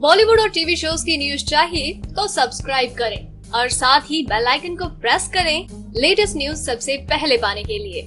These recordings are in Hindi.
बॉलीवुड और टीवी शोज की न्यूज चाहिए तो सब्सक्राइब करें और साथ ही बेल आइकन को प्रेस करें लेटेस्ट न्यूज सबसे पहले पाने के लिए।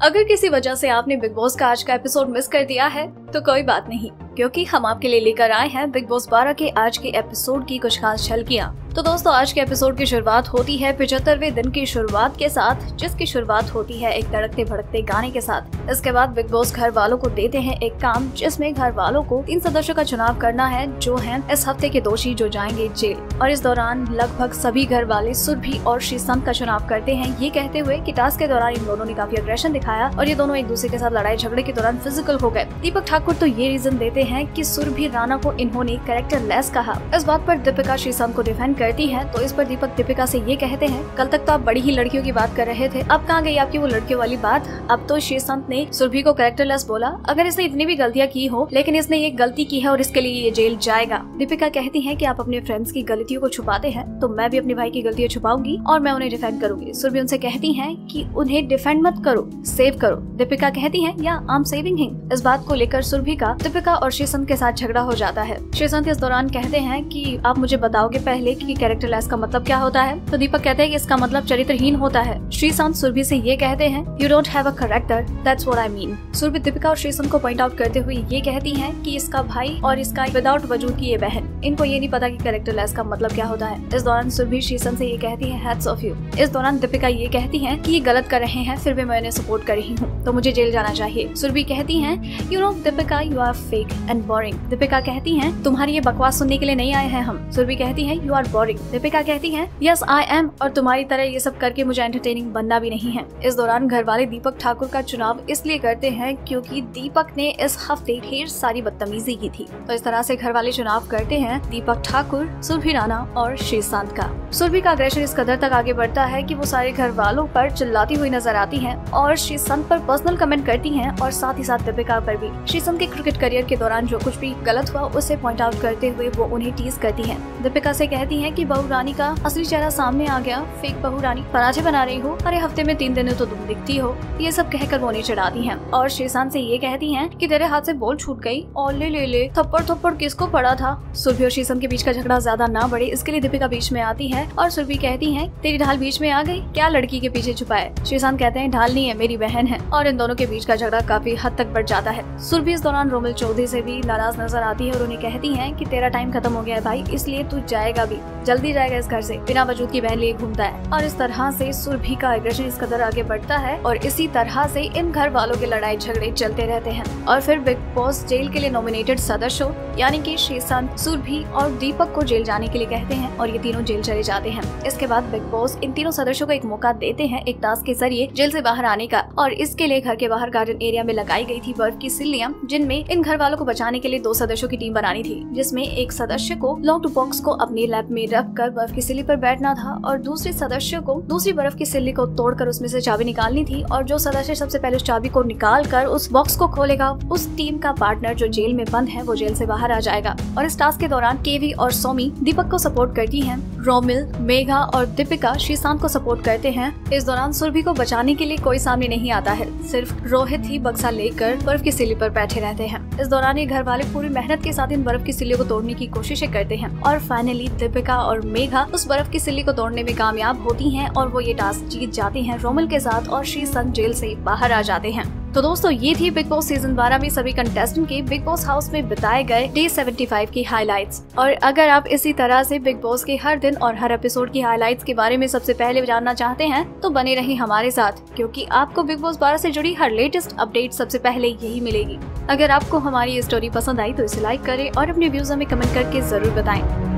अगर किसी वजह से आपने बिग बॉस का आज का एपिसोड मिस कर दिया है तो कोई बात नहीं, क्योंकि हम आपके लिए लेकर आए हैं बिग बॉस 12 के आज के एपिसोड की कुछ खास झलकियां। तो दोस्तों, आज के एपिसोड की शुरुआत होती है 75वें दिन की शुरुआत के साथ, जिसकी शुरुआत होती है एक तड़कते भड़कते गाने के साथ। इसके बाद बिग बॉस घर वालों को देते हैं एक काम, जिसमें घर वालों को 3 सदस्यों का चुनाव करना है जो हैं इस हफ्ते के दोषी जो जाएंगे जेल। और इस दौरान लगभग सभी घर वाले सुरभि और श्रीसंत का चुनाव करते हैं, ये कहते हुए कि टास्क के दौरान इन दोनों ने काफी अग्रेशन दिखाया और ये दोनों एक दूसरे के साथ लड़ाई झगड़े के दौरान फिजिकल हो गए। दीपक ठाकुर तो ये रीजन देते हैं कि सुरभि राणा को इन्होंने कैरेक्टर लेस कहा। इस बात पर दीपिका श्रीसंत को डिफेंड करती है, तो इस पर दीपक दीपिका से ये कहते हैं, कल तक तो आप बड़ी ही लड़कियों की बात कर रहे थे, अब कहाँ गई आपकी वो लड़कियों वाली बात। अब तो श्रीसंत ने सुरभि को कैरेक्टर लेस बोला। अगर इसने इतनी भी गलतियाँ की हो, लेकिन इसने ये गलती की है और इसके लिए ये जेल जाएगा। दीपिका कहती है कि आप अपने फ्रेंड्स की गलतियों को छुपाते हैं, तो मैं भी अपने भाई की गलतियाँ छुपाऊंगी और मैं उन्हें डिफेंड करूंगी। सुरभि उनसे कहती है कि उन्हें डिफेंड मत करो, सेव करो। दीपिका कहती है, या आई एम सेविंग हिम। इस बात को लेकर सुरभि का दीपिका और श्रीसंत के साथ झगड़ा हो जाता है। श्रीसंत इस दौरान कहते हैं कि आप मुझे बताओगे पहले कि कैरेक्टर लेस का मतलब क्या होता है। तो दीपक कहते हैं कि इसका मतलब चरित्रहीन होता है। श्रीसंत सुरभि से ये कहते हैं, you don't have a character, that's what I mean. Surabhi Deepika और श्रीसंत को पॉइंट आउट करते हुए ये कहती है कि इसका भाई और इसका विदाउट वजूद की ये बहन, इनको ये नहीं पता कि कैरेक्टर लेस का मतलब क्या होता है। इस दौरान सुरभि श्रीसंत से ये कहती है, हैट्स ऑफ यू। इस दौरान दीपिका ये कहती है कि ये गलत कर रहे हैं, फिर भी मैं इन्हें सपोर्ट कर रही हूँ, तो मुझे जेल जाना चाहिए। सुरभि कहती है, you know Deepika, you are fake and boring. Deepika कहती है, तुम्हारी ये बकवास सुनने के लिए नहीं आए हैं हम। सुरभि कहती है, यू आर बोरिंग। दीपिका कहती है, यस आई एम, और तुम्हारी तरह ये सब करके मुझे एंटरटेनिंग बनना भी नहीं है। इस दौरान घर वाले दीपक ठाकुर का चुनाव इसलिए करते हैं क्योंकि दीपक ने इस हफ्ते ढेर सारी बदतमीजी की थी। तो इस तरह से घर वाले चुनाव करते हैं दीपक ठाकुर, सुरभि राणा और श्रीसंत का। सुरभि का अग्रेशन इस कदर तक आगे बढ़ता है कि वो सारे घर वालों पर चिल्लाती हुई नजर आती है और श्रीसंत पर पर्सनल कमेंट करती है और साथ ही साथ दीपिका पर भी। श्रीसंत के क्रिकेट करियर के दौरान जो कुछ भी गलत हुआ उसे पॉइंट आउट करते हुए वो उन्हें टीज करती है। दीपिका से कहती है कि बहू रानी का असली चेहरा सामने आ गया, फेक बहू रानी, पराठे बना रही हो, अरे हफ्ते में 3 दिन तो तुम दिखती हो। ये सब कहकर वो उन्हें चिढ़ाती हैं और श्रीसंत से ये कहती हैं कि तेरे हाथ से बॉल छूट गई और ले थप्पड़ थप्पड़ किसको पड़ा था। सुरभि और श्रीसंत के बीच का झगड़ा ज्यादा ना बढ़े, इसके लिए दीपिका बीच में आती है और सुरभि कहती है, तेरी ढाल बीच में आ गई, क्या लड़की के पीछे छुपाए। श्रीसंत कहते हैं, ढाल नहीं है, मेरी बहन है, और इन दोनों के बीच का झगड़ा काफी हद तक बढ़ जाता है। सुरभि इस दौरान रोमिल चौधरी से भी नाराज नजर आती है और उन्हें कहती है कि तेरा टाइम खत्म हो गया है भाई, इसलिए तू जाएगा भी, जल्दी जाएगा इस घर से, बिना वजूद की बहन लिए घूमता है। और इस तरह से सुरभि का एग्रेशन इस कदर आगे बढ़ता है और इसी तरह से इन घर वालों के लड़ाई झगड़े चलते रहते हैं। और फिर बिग बॉस जेल के लिए नॉमिनेटेड सदस्यों यानी कि श्रीसंत, सुरभि और दीपक को जेल जाने के लिए कहते हैं और ये तीनों जेल चले जाते हैं। इसके बाद बिग बॉस इन तीनों सदस्यों को एक मौका देते हैं एक टास्क के जरिए जेल से बाहर आने का, और इसके लिए घर के बाहर गार्डन एरिया में लगाई गई थी बर्फ की सिल्लियां, जिनमें इन घर वालों को बचाने के लिए 2 सदस्यों की टीम बनानी थी, जिसमें एक सदस्य को लॉक्ड बॉक्स को अपने लैब में रख कर बर्फ की सिल्ली पर बैठना था और दूसरे सदस्य को दूसरी बर्फ की सिल्ली को तोड़कर उसमें से चाबी निकालनी थी, और जो सदस्य सबसे पहले उस चाबी को निकाल कर उस बॉक्स को खोलेगा, उस टीम का पार्टनर जो जेल में बंद है वो जेल से बाहर आ जाएगा। और इस टास्क के दौरान केवी और सोमी दीपक को सपोर्ट करती हैं, रोमिल, मेघा और दीपिका श्रीसंत को सपोर्ट करते हैं। इस दौरान सुरभि को बचाने के लिए कोई सामने नहीं आता है, सिर्फ रोहित ही बक्सा लेकर बर्फ की सिल्ली पर बैठे रहते हैं। इस दौरान ये घर वाले पूरी मेहनत के साथ इन बर्फ की सिल्ली को तोड़ने की कोशिशें करते हैं और फाइनली दीपिका और मेघा उस बर्फ की सिल्ली को तोड़ने में कामयाब होती हैं और वो ये टास्क जीत जाते हैं रोमिल के साथ और श्रीसंत जेल से बाहर आ जाते हैं। तो दोस्तों, ये थी बिग बॉस सीजन 12 में सभी कंटेस्टेंट के बिग बॉस हाउस में बिताए गए डे 75 की हाइलाइट्स। और अगर आप इसी तरह से बिग बॉस के हर दिन और हर एपिसोड की हाइलाइट्स के बारे में सबसे पहले जानना चाहते हैं तो बने रहिए हमारे साथ, क्योंकि आपको बिग बॉस 12 से जुड़ी हर लेटेस्ट अपडेट सबसे पहले यही मिलेगी। अगर आपको हमारी ये स्टोरी पसंद आई तो इसे लाइक करें और अपने व्यूज हमें कमेंट करके जरूर बताएं।